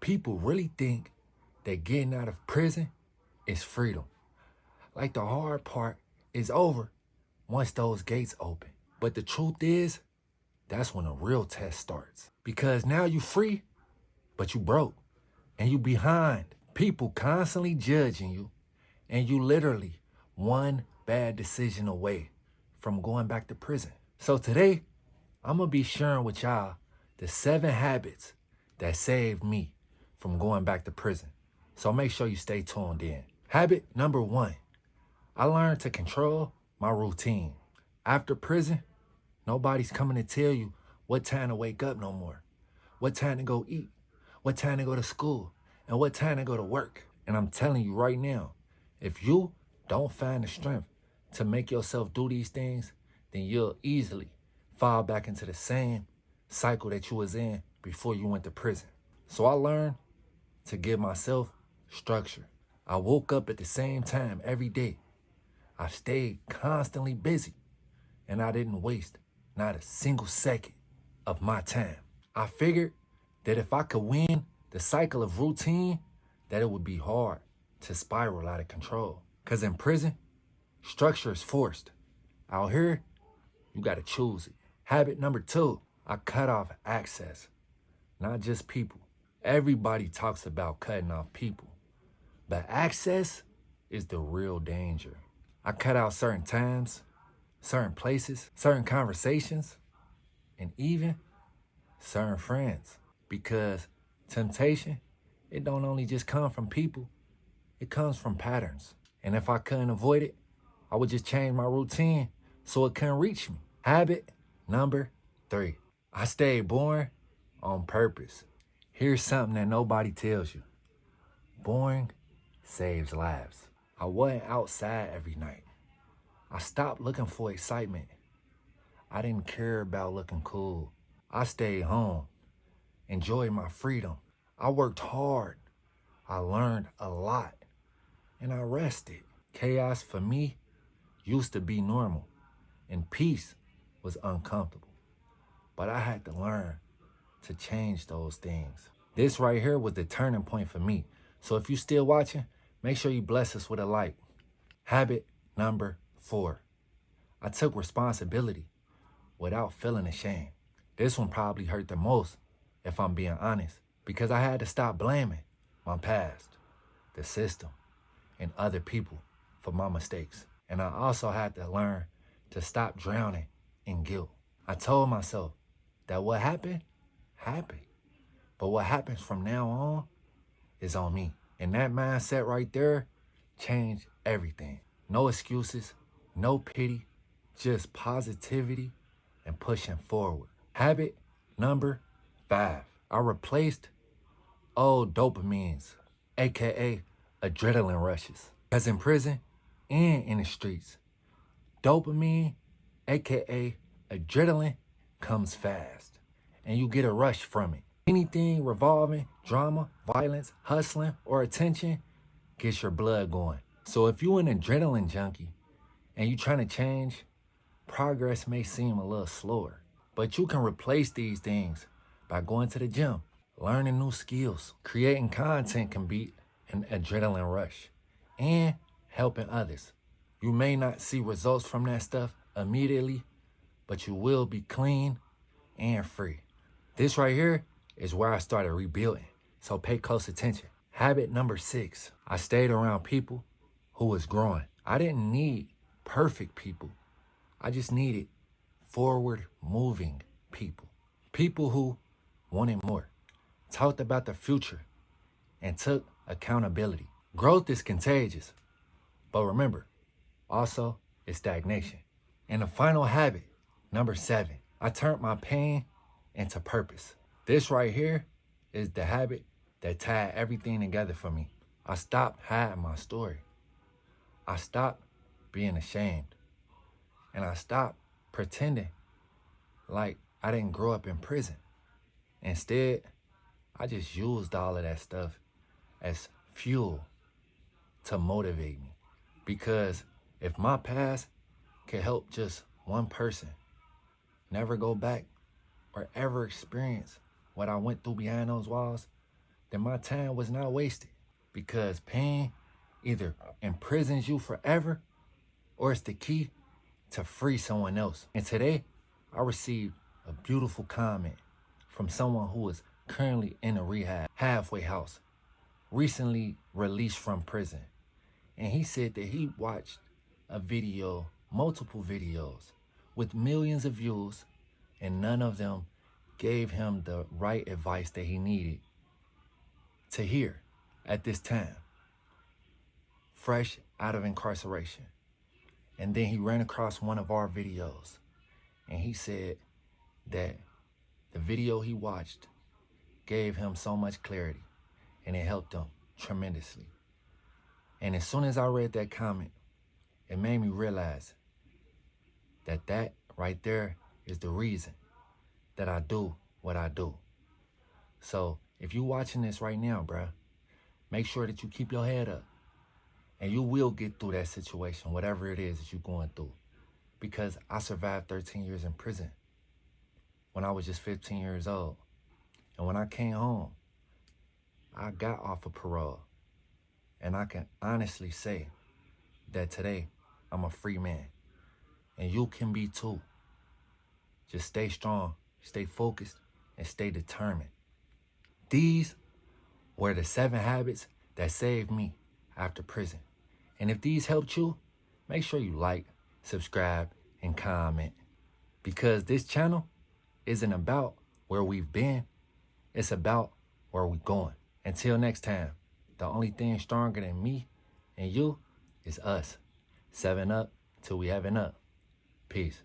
People really think that getting out of prison is freedom. Like the hard part is over once those gates open. But the truth is, that's when a real test starts. Because now you free, but you broke and you behind. People constantly judging you, and you literally one bad decision away from going back to prison. So today, I'm gonna be sharing with y'all the 7 habits that saved me from going back to prison. So make sure you stay tuned in. Habit number 1, I learned to control my routine. After prison, nobody's coming to tell you what time to wake up no more, what time to go eat, what time to go to school, and what time to go to work. And I'm telling you right now, if you don't find the strength to make yourself do these things, then you'll easily fall back into the same cycle that you was in before you went to prison. So I learned to give myself structure. I woke up at the same time every day. I stayed constantly busy, and I didn't waste not a single second of my time. I figured that if I could win the cycle of routine, that it would be hard to spiral out of control. Because in prison, structure is forced. Out here, you gotta choose it. Habit number 2, I cut off access. Not just people. Everybody talks about cutting off people, but access is the real danger. I cut out certain times, certain places, certain conversations, and even certain friends. Because temptation, it don't only just come from people, it comes from patterns. And if I couldn't avoid it, I would just change my routine so it couldn't reach me. Habit number 3, I stayed boring on purpose. Here's something that nobody tells you. Boring saves lives. I wasn't outside every night. I stopped looking for excitement. I didn't care about looking cool. I stayed home, enjoyed my freedom. I worked hard. I learned a lot, and I rested. Chaos for me used to be normal, and peace was uncomfortable. But I had to learn to change those things. This right here was the turning point for me. So if you're still watching, make sure you bless us with a like. Habit number 4, I took responsibility without feeling ashamed. This one probably hurt the most, if I'm being honest, because I had to stop blaming my past, the system, and other people for my mistakes. And I also had to learn to stop drowning in guilt. I told myself that what happened, happened. But what happens from now on is on me. And that mindset right there changed everything. No excuses, no pity, just positivity and pushing forward. Habit number 5, I replaced old dopamines, aka adrenaline rushes. As in prison and in the streets, dopamine, aka adrenaline, comes fast, and you get a rush from it. Anything revolving drama, violence, hustling, or attention gets your blood going. So if you're an adrenaline junkie and you're trying to change, progress may seem a little slower. But you can replace these things by going to the gym, learning new skills. Creating content can beat an adrenaline rush, and helping others. You may not see results from that stuff immediately, but you will be clean and free. This right here is where I started rebuilding, so pay close attention. Habit number 6, I stayed around people who was growing. I didn't need perfect people. I just needed forward-moving people. People who wanted more, talked about the future, and took accountability. Growth is contagious, but remember, also, it's stagnation. And the final habit, number 7, I turned my pain into purpose. This right here is the habit that tied everything together for me. I stopped hiding my story. I stopped being ashamed. And I stopped pretending like I didn't grow up in prison. Instead, I just used all of that stuff as fuel to motivate me. Because if my past could help just one person never go back or ever experience what I went through behind those walls, that my time was not wasted, because pain either imprisons you forever or it's the key to free someone else. And today, I received a beautiful comment from someone who is currently in a rehab halfway house, recently released from prison. And he said that he watched a video, multiple videos, with millions of views, and none of them gave him the right advice that he needed to hear at this time, fresh out of incarceration. And then he ran across one of our videos, and he said that the video he watched gave him so much clarity, and it helped him tremendously. And as soon as I read that comment, it made me realize that that right there is the reason that I do what I do. So if you're watching this right now, bruh, make sure that you keep your head up, and you will get through that situation, whatever it is that you're going through. Because I survived 13 years in prison when I was just 15 years old. And when I came home, I got off of parole. And I can honestly say that today I'm a free man. And you can be too. Just stay strong, stay focused, and stay determined. These were the 7 habits that saved me after prison. And if these helped you, make sure you like, subscribe, and comment. Because this channel isn't about where we've been, it's about where we're going. Until next time, the only thing stronger than me and you is us. 7 up till we have enough. Peace.